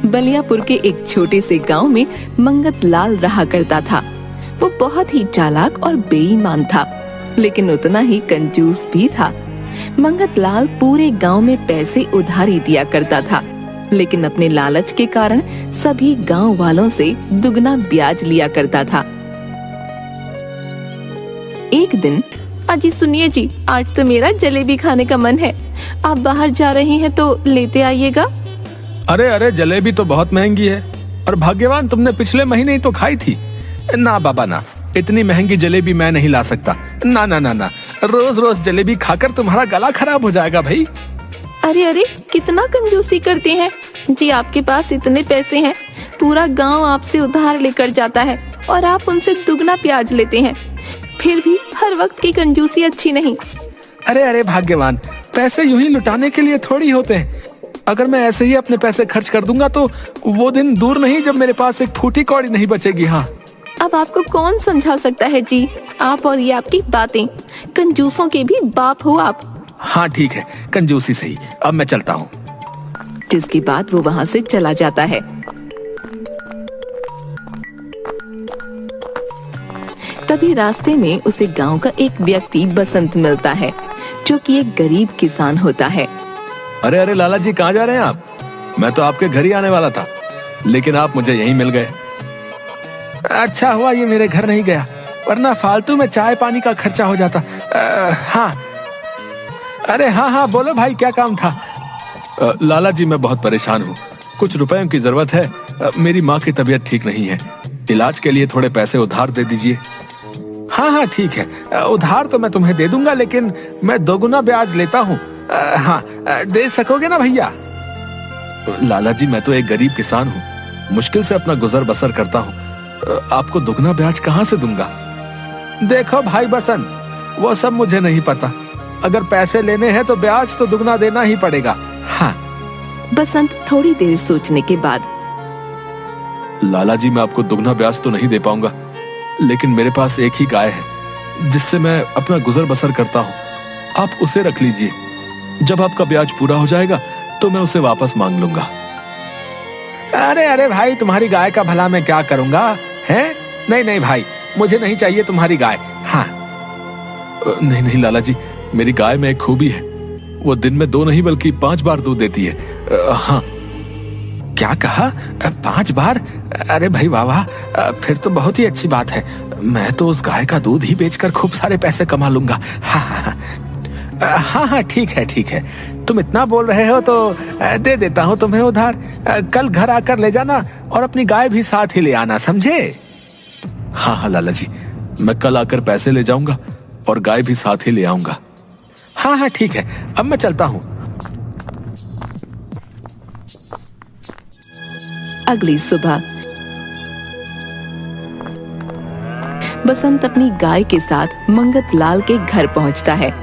बलियापुर के एक छोटे से गांव में मंगत लाल रहा करता था। वो बहुत ही चालाक और बेईमान था, लेकिन उतना ही कंजूस भी था। मंगत लाल पूरे गांव में पैसे उधारी दिया करता था, लेकिन अपने लालच के कारण सभी गांव वालों से दुगना ब्याज लिया करता था। एक दिन, अजी सुनिए जी, आज तो मेरा जलेबी खाने का मन है। आप बाहर जा रहे हैं तो लेते आइएगा। अरे अरे, जलेबी तो बहुत महंगी है और भाग्यवान तुमने पिछले महीने ही तो खाई थी। ना बाबा ना, इतनी महंगी जलेबी मैं नहीं ला सकता। ना ना ना ना, रोज रोज जलेबी खाकर तुम्हारा गला खराब हो जाएगा भाई। अरे अरे, कितना कंजूसी करते हैं जी। आपके पास इतने पैसे हैं, पूरा गांव आपसे उधार लेकर जाता है और आप उनसे दुगना ब्याज लेते हैं। फिर भी हर वक्त की कंजूसी अच्छी नहीं। अरे अरे भाग्यवान, पैसे यूं ही लुटाने के लिए थोड़ी होते हैं। अगर मैं ऐसे ही अपने पैसे खर्च कर दूंगा तो वो दिन दूर नहीं जब मेरे पास एक फूटी कौड़ी नहीं बचेगी। हाँ, अब आपको कौन समझा सकता है जी, आप और ये आपकी बातें। कंजूसों के भी बाप हो आप। हाँ ठीक है, कंजूसी सही, अब मैं चलता हूँ। जिसके बाद वो वहाँ से चला जाता है। तभी रास्ते में उसे गांव का एक व्यक्ति बसंत मिलता है, जो कि एक गरीब किसान होता है। अरे अरे लाला जी, कहाँ जा रहे हैं आप? मैं तो आपके घर ही आने वाला था, लेकिन आप मुझे यहीं मिल गए। अच्छा हुआ ये मेरे घर नहीं गया, वरना फालतू में चाय पानी का खर्चा हो जाता। हाँ, अरे हाँ हाँ, बोलो भाई, क्या काम था? लाला जी, मैं बहुत परेशान हूँ, कुछ रुपयों की जरूरत है। मेरी माँ की तबीयत ठीक नहीं है, इलाज के लिए थोड़े पैसे उधार दे दीजिए। हाँ हाँ ठीक है, उधार तो मैं तुम्हें दे दूंगा, लेकिन मैं दोगुना ब्याज लेता हूँ। हाँ, दे सकोगे ना भैया? लाला जी, मैं तो एक गरीब किसान हूँ, मुश्किल से अपना गुजर बसर करता हूँ, आपको दुगना ब्याज कहाँ से दूंगा? देखो भाई बसंत, वो सब मुझे नहीं पता, अगर पैसे लेने हैं तो ब्याज तो दुगना देना ही पड़ेगा। हाँ। बसंत थोड़ी देर सोचने के बाद, लाला जी, मैं आपको दुगना ब्याज तो नहीं दे पाऊंगा, लेकिन मेरे पास एक ही गाय है जिससे मैं अपना गुजर बसर करता हूँ, आप उसे रख लीजिए। जब आपका ब्याज पूरा हो जाएगा तो मैं उसे वापस मांग लूंगा। अरे अरे भाई, तुम्हारी गाय का भला मैं क्या करूंगा? हैं? नहीं नहीं भाई, मुझे नहीं चाहिए तुम्हारी गाय। हाँ, नहीं नहीं लाला जी, मेरी गाय में एक खूबी है, वो दिन में 2 नहीं बल्कि 5 बार दूध देती है। हाँ। क्या कहा? 5 बार? अरे भाई वाह वाह, फिर तो बहुत ही अच्छी बात है। मैं तो उस गाय का दूध ही बेचकर खूब सारे पैसे कमा लूंगा। हाँ हाँ हाँ हाँ, ठीक है ठीक है, तुम इतना बोल रहे हो तो दे देता हूँ तुम्हें उधार। कल घर आकर ले जाना और अपनी गाय भी साथ ही ले आना, समझे? हाँ हाँ लाला जी, मैं कल आकर पैसे ले जाऊंगा और गाय भी साथ ही ले आऊंगा। हाँ हाँ ठीक है, अब मैं चलता हूँ। अगली सुबह बसंत अपनी गाय के साथ मंगत लाल के घर पहुंचता है।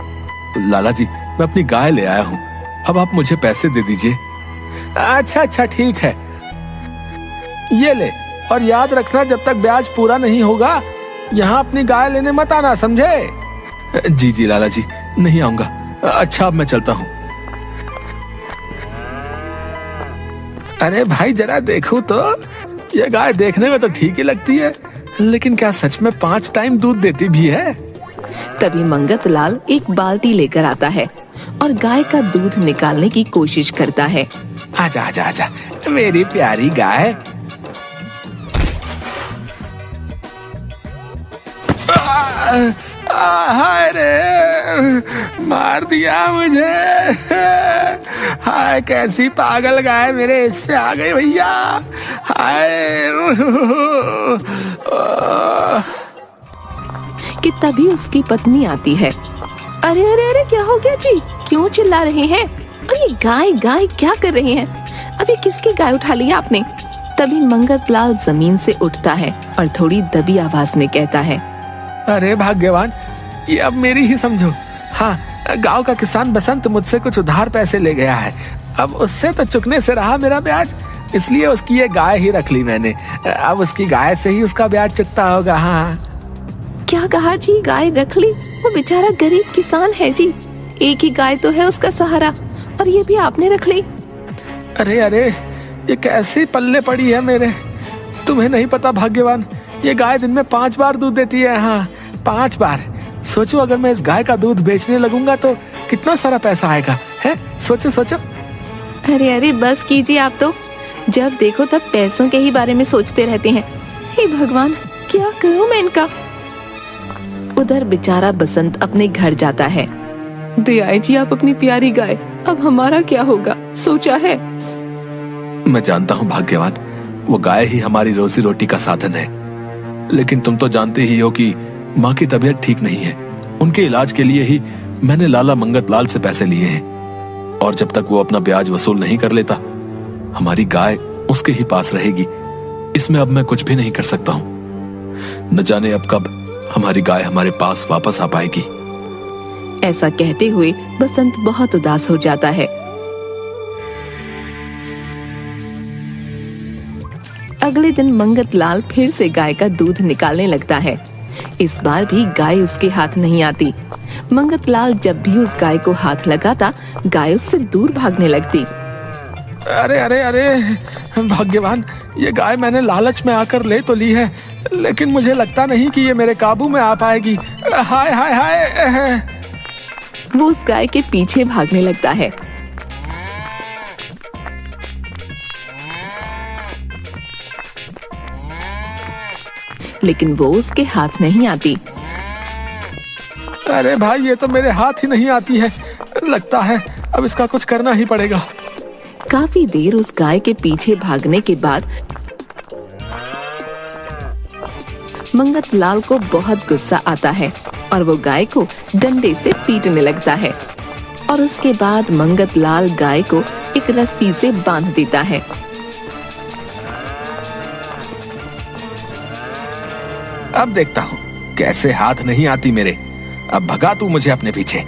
लाला जी, मैं अपनी गाय ले आया हूँ, अब आप मुझे पैसे दे दीजिए। अच्छा अच्छा ठीक है, ये ले, और याद रखना जब तक ब्याज पूरा नहीं होगा यहाँ अपनी गाय लेने मत आना, समझे? जी जी लाला जी, नहीं आऊंगा। अच्छा, अब मैं चलता हूँ। अरे भाई, जरा देखो तो, ये गाय देखने में तो ठीक ही लगती है, लेकिन क्या सच में 5 टाइम दूध देती भी है? तभी मंगत लाल एक बाल्टी लेकर आता है और गाय का दूध निकालने की कोशिश करता है। आजा आजा आजा, मेरी प्यारी गाय। हाय रे, मार दिया मुझे। हाय, कैसी पागल गाय मेरे हिस्से आ गई भैया। हाय। कि तभी उसकी पत्नी आती है। अरे अरे अरे, क्या हो गया जी, क्यों चिल्ला रहे हैं? और ये गाय गाय क्या कर रहे हैं? अभी किसकी गाय उठा ली आपने? तभी मंगत लाल जमीन से उठता है और थोड़ी दबी आवाज में कहता है, अरे भाग्यवान, ये अब मेरी ही समझो। हाँ, गांव का किसान बसंत मुझसे कुछ उधार पैसे ले गया है, अब उससे तो चुकने से रहा मेरा ब्याज, इसलिए उसकी ये गाय ही रख ली मैंने। अब उसकी गाय से ही उसका ब्याज चुकता होगा। हाँ। क्या कहा जी, गाय रख ली? वो बेचारा गरीब किसान है जी, एक ही गाय तो है उसका सहारा, और ये भी आपने रख ली? अरे अरे, ये कैसी पल्ले पड़ी है मेरे। तुम्हें नहीं पता भाग्यवान, ये गाय दिन में 5 बार दूध देती है। हाँ, 5 बार। सोचो अगर मैं इस गाय का दूध बेचने लगूंगा तो कितना सारा पैसा आएगा, है? सोचो सोचो। अरे अरे बस कीजिए, आप तो जब देखो तब पैसों के ही बारे में सोचते रहते हैं। हे भगवान, क्या करूं मैं इनका। उधर बेचारा बसंत अपने घर जाता है। दयाई जी, आप अपनी प्यारी गाय, अब हमारा क्या होगा, सोचा है? मैं जानता हूँ भाग्यवान, वो गाय ही हमारी रोजी रोटी का साधन है, लेकिन तुम तो जानते ही हो कि माँ की तबीयत ठीक नहीं है। उनके इलाज के लिए ही मैंने लाला मंगत लाल से पैसे लिए हैं, और जब तक वो अपना ब्याज वसूल नहीं कर लेता, हमारी गाय उसके ही पास रहेगी। इसमें अब मैं कुछ भी नहीं कर सकता हूँ। न जाने अब कब हमारी गाय हमारे पास वापस आ पाएगी। ऐसा कहते हुए बसंत बहुत उदास हो जाता है। अगले दिन मंगत लाल फिर से गाय का दूध निकालने लगता है। इस बार भी गाय उसके हाथ नहीं आती। मंगत लाल जब भी उस गाय को हाथ लगाता, गाय उससे दूर भागने लगती। अरे अरे अरे भाग्यवान, ये गाय मैंने लालच में आकर ले तो ली है, लेकिन मुझे लगता नहीं कि ये मेरे काबू में आ पाएगी। हाय हाय हाय। वो उस गाय के पीछे भागने लगता है। लेकिन वो उसके हाथ नहीं आती। अरे भाई, ये तो मेरे हाथ ही नहीं आती है। लगता है अब इसका कुछ करना ही पड़ेगा। काफी देर उस गाय के पीछे भागने के बाद मंगत लाल को बहुत गुस्सा आता है और वो गाय को डंडे से पीटने लगता है। और उसके बाद मंगत लाल गाय को एक रस्सी से बांध देता है। अब देखता हूँ कैसे हाथ नहीं आती मेरे। अब भगा तू मुझे अपने पीछे।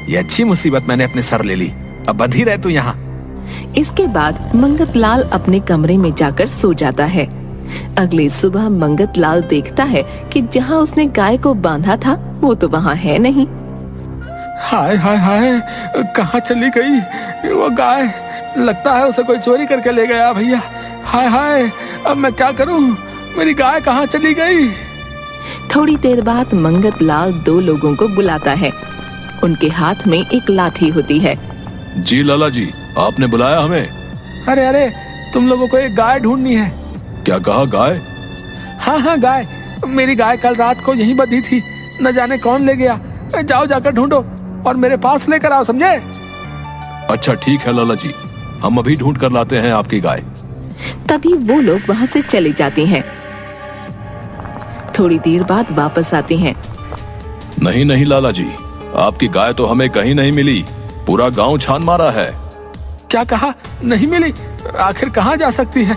ये अच्छी मुसीबत मैंने अपने सर ले ली। अब बंधी रह तू यहाँ। इसके बाद मंगत लाल अपने कमरे में जाकर सो जाता है। अगली सुबह मंगत लाल देखता है कि जहाँ उसने गाय को बांधा था वो तो वहाँ है नहीं। हाय हाय हाय, कहाँ चली गई वो गाय? लगता है उसे कोई चोरी करके ले गया भैया। हाय हाय, अब मैं क्या करूँ? मेरी गाय कहाँ चली गई? थोड़ी देर बाद मंगत लाल 2 लोगों को बुलाता है। उनके हाथ में एक लाठी होती है। जी लाला जी, आपने बुलाया हमें? अरे अरे, तुम लोगों को एक गाय ढूंढनी है। क्या कहा, गाय? हाँ हाँ, गाय। मेरी गाय कल रात को यहीं बंधी थी, न जाने कौन ले गया। जाओ जाकर ढूंढो और मेरे पास लेकर आओ, समझे? अच्छा ठीक है लाला जी, हम अभी ढूंढ कर लाते हैं आपकी गाय। तभी वो लोग वहाँ से चले जाते हैं। थोड़ी देर बाद वापस आते हैं। नहीं नहीं लाला जी, आपकी गाय तो हमें कहीं नहीं मिली। पूरा गांव छान मारा है। क्या कहा? नहीं मिली? आखिर कहाँ जा सकती है?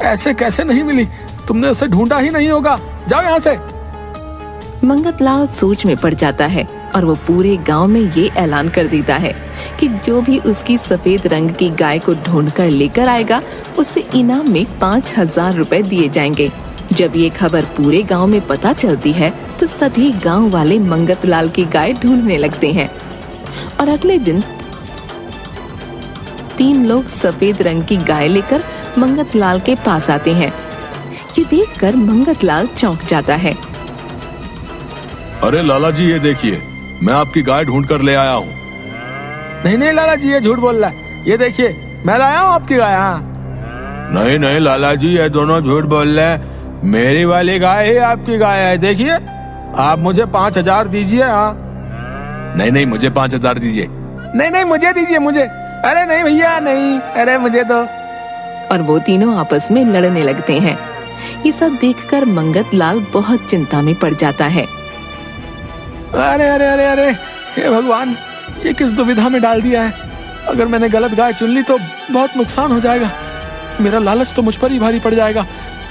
ऐसे कैसे नहीं मिली? तुमने उसे ढूंढा ही नहीं होगा। जाओ यहाँ से। मंगत लाल सोच में पड़ जाता है और वो पूरे गांव में ये ऐलान कर देता है कि जो भी उसकी सफेद रंग की गाय को ढूंढकर लेकर आएगा, उसे इनाम में 5,000 रुपए दिए जाएंगे। जब ये खबर पूरे गांव में पता चलती है तो सभी गांव वाले मंगत लाल की गाय ढूंढने लगते हैं। और अगले दिन 3 लोग सफेद रंग की गाय लेकर मंगत लाल के पास आते हैं। ये देखकर मंगत लाल चौंक जाता है। अरे लाला जी, ये देखिए, मैं आपकी गाय ढूंढ कर ले आया हूँ। नहीं नहीं लाला जी, ये झूठ बोल रहा है। ये देखिए, मैं लाया हूँ आपकी गाय। हाँ नहीं नहीं लाला जी, ये दोनों झूठ बोल रहे हैं। मेरी वाली गाय ही आपकी गाय है। देखिए, आप मुझे 5,000 दीजिए। हाँ नहीं नहीं, मुझे 5,000 दीजिए। नहीं नहीं, मुझे दीजिए, मुझे। अरे नहीं भैया, नहीं, अरे मुझे दो। और वो तीनों आपस में लड़ने लगते हैं। ये सब देखकर मंगत लाल बहुत चिंता में पड़ जाता है। अरे अरे अरे अरे, हे भगवान, ये किस दुविधा में डाल दिया है। अगर मैंने गलत गाय चुन ली तो बहुत नुकसान हो जाएगा। मेरा लालच तो मुझ पर ही भारी पड़ जाएगा।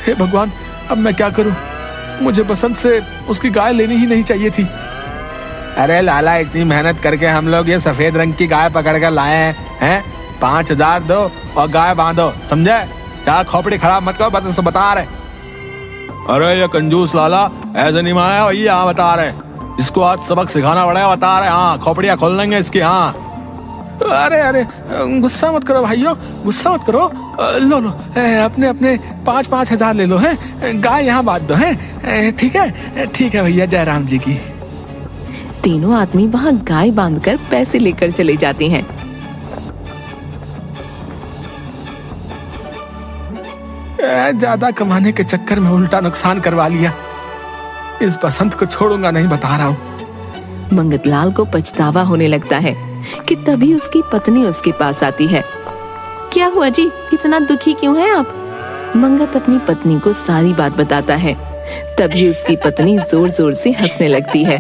हे भगवान, अब मैं क्या करूं? मुझे बसंत से उसकी गाय लेनी ही नहीं चाहिए थी। अरे लाला, इतनी मेहनत करके हम लोग ये सफेद रंग की गाय पकड़ कर लाए हैं। 5,000 दो और गाय बांधो, समझे? चाहे खोपड़ी खराब मत करो, बस बता रहे। अरे ये कंजूस लाला ऐसे नहीं माना भैया। हाँ बता रहे, इसको आज सबक सिखाना पड़ेगा। बता रहे, हाँ खोपड़ियाँ खोल लेंगे इसकी। हाँ अरे अरे, गुस्सा मत करो भाइयों, गुस्सा मत करो। लो लो, अपने अपने 5,000 ले लो हैं, गाय यहाँ बांध दो हैं। ठीक है भैया, जय राम जी की। तीनों आदमी वहाँ गाय बांधकर पैसे लेकर चले जाते हैं। ज्यादा कमाने के चक्कर में उल्टा नुकसान करवा लिया। इस बसंत को छोड़ूंगा नहीं, बता रहा हूँ। मंगतलाल को पछतावा होने लगता है कि तभी उसकी पत्नी उसके पास आती है। क्या हुआ जी, इतना दुखी क्यों हैं आप? मंगत अपनी पत्नी को सारी बात बताता है। तभी उसकी पत्नी जोर जोर से हंसने लगती है।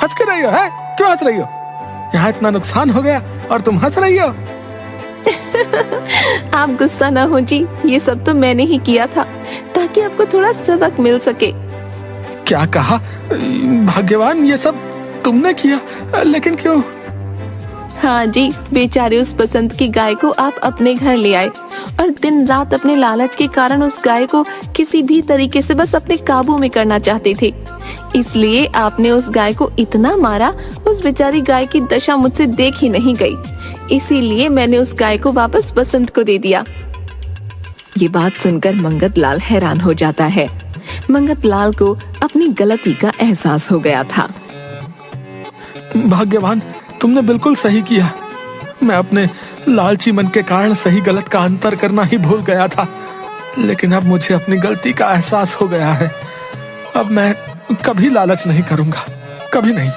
हंस के रही हो है? क्यों हंस रही हो? यहाँ इतना नुकसान हो गया और तुम हंस रही हो? आप गुस्सा ना हो जी, ये सब तो मैंने ही किया था ताकि आपको थोड़ा सबक मिल सके। क्या कहा? भाग्यवान, ये सब तुमने किया, लेकिन क्यों? हाँ जी, बेचारे उस बसंत की गाय को आप अपने घर ले आए और दिन रात अपने लालच के कारण उस गाय को किसी भी तरीके से बस अपने काबू में करना चाहते थे। इसलिए आपने उस गाय को इतना मारा, उस बेचारी गाय की दशा मुझसे देख ही नहीं गई। इसीलिए मैंने उस गाय को वापस बसंत को दे दिया। ये बात सुनकर मंगतलाल हैरान हो जाता है। मंगतलाल को अपनी गलती का एहसास हो गया था। भाग्यवान, तुमने बिल्कुल सही किया। मैं अपने लालची मन के कारण सही गलत का अंतर करना ही भूल गया था, लेकिन अब मुझे अपनी गलती का एहसास हो गया है। अब मैं कभी लालच नहीं करूंगा, कभी नहीं।